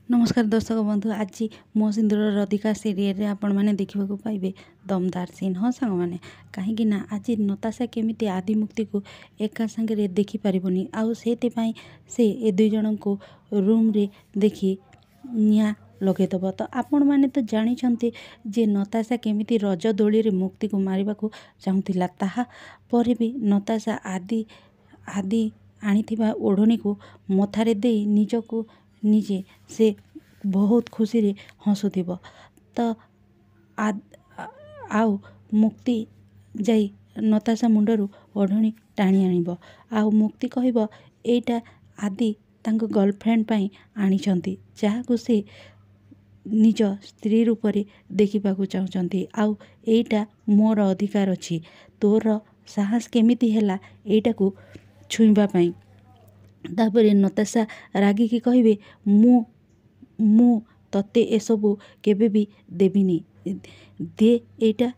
नमस्कार दर्शक बंधु आज मो सिंदूर रधिका सीरियल रे आपण मैंने देखा पाइबे दमदार सीन। हाँ सांग मैंने कहीं आज नताशा केमिति आदि मुक्ति को एका सांगे देखिपारबनी आउ से ए दुई जन को रूम रे देखी निया लगेदब। तो आपण मैंने तो जानी जे नताशा केमिति रज दोली रे मुक्ति को मारिबा को चाहूला ताहा पर भी नताशा आदि आदि आनी ओढ़नी को मथारे दे निजको निजे से बहुत खुशी रे हसुथिब। तो आउ मुक्ति जाई नताशा मुंडरू ओढ़नी टाणी आनिब आउ मुक्ति कहब एटा आदि तांको गर्लफ्रेंड पाई आनिछंती जहाकू से निज स्त्री रूप से देखा चाहते आउ एटा मोर अधिकार अच्छी तोर साहस केमिति हैला एटा को छुईबा पाई। तापर नताशा रागिकी कहे मु तते एसबू केबे भी देविनी दे एटा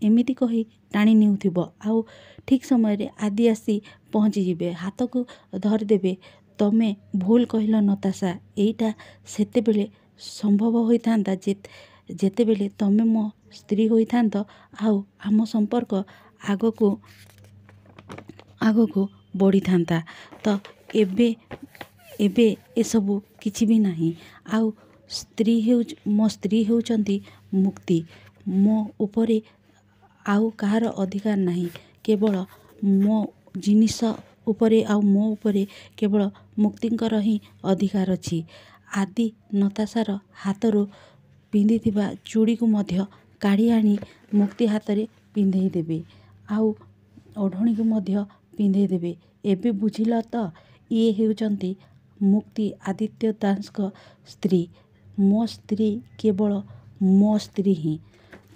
एमिति कही टाणी नेउथिब आउ ठीक समय रे आदि आसी पहुँची जिबे हाथ को धरदेबे। तमे भूल कहल नताशा एटा सेते बेले संभव होइथांता जेते बेले तमे मो स्त्री होइथांत आउ आम संपर्क आगको बढ़ी थांता। तो एबे ए सबू किछि भी नहीं आउ मो स्त्री होउचंती मुक्ति मो उपरे आउ कहार अधिकार नहीं केवल मो जिनिस उपरे आउ मो उपरे केवल मुक्तिंकर ही अधिकार अच्छी। आदि नताशार हाथरू पिंधि चूड़ी को मध्य काढ़ी आनी मुक्ति हाथ रे पिंधे देबे आउ ओढ़णी को मध्य पिंधे देबे। एबे बुझिल तो ये हेउचंती मुक्ति आदित्य दास को स्त्री मो स्त्री केवल मो स्त्री ही।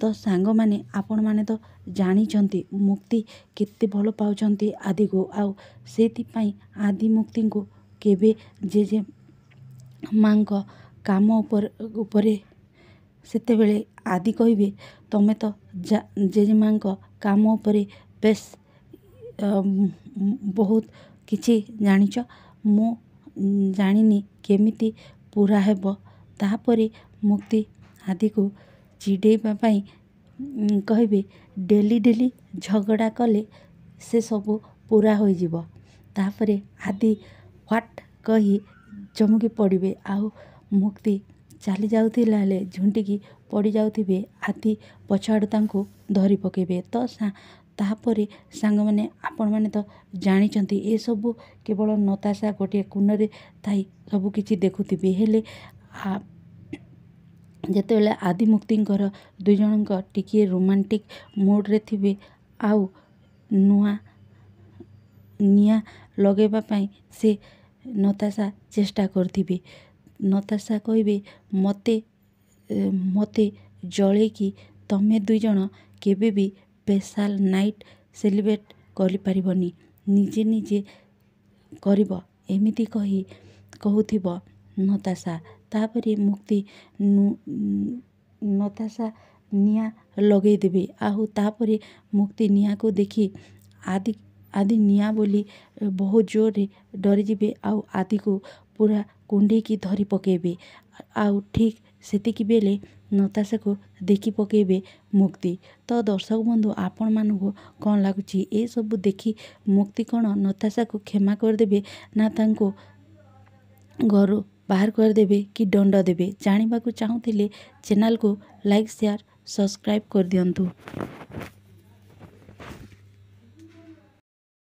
तो सांग माने आपण माने तो जानी मुक्ति केते भल पाउचंती आदि को आउ सेति पाई आदि मुक्ति को केबे जे माँ को काम उपरे सेते बेले आदि कहिबे तमे तो जेजे माँ को काम उपरे बेस बहुत किछि जानिच मु जानिनी केमिति पूरा हेब। तापरे मुक्ति आदि को चिड़ेबा पाई कहिबे डेली झगड़ा कले से सबू पूरा हो जिवो। तापरे आदि व्हाट कही चमकी पड़े आउ मुक्ति चली जाउथिला ले झुंटिकी पड़ी जाउथिबे आदि पछाड़ू तांको धरी पकेबे। तो तापरे सांग माने आपण माने तो जानिचंती ए सबू केवल नताशा गोटे कुनरे थाई सबू किछि देखुथिबे हेले जेतेबेले आदि मुक्तिंकर दुई जनक टिके रोमांटिक मूड रे थिबे आउ नुआ निया लगेबा पाई से नताशा चेष्टा करथिबे। नताशा कहिबे मते जळे कि तमे दुई जन केबे भी स्पेशल नाइट सेलिब्रेट करि परिबनी निजे निजे करिब एमिति कही कहूथिब नताशा। तापरे मुक्ति नताशा निया लगे देबे आउ तापरे मुक्ति निया को देखी आदि निया बोली बहुत जोर रे डरी जिबे आउ आदि को पूरा कुंडे की धरी पकेबे आउ ठीक सेतिकी बेले नताशा को देखी पकेबे मुक्ति। तो दर्शक बंधु आपण मानू कौन लगुच ए सब देखी मुक्ति कौन नताशा को क्षमा करदेबे ना तांको घर बाहर करदेबे कि दंड देबे जानवा चाहूले चैनल को लाइक शेयर सब्सक्राइब कर दियंतु।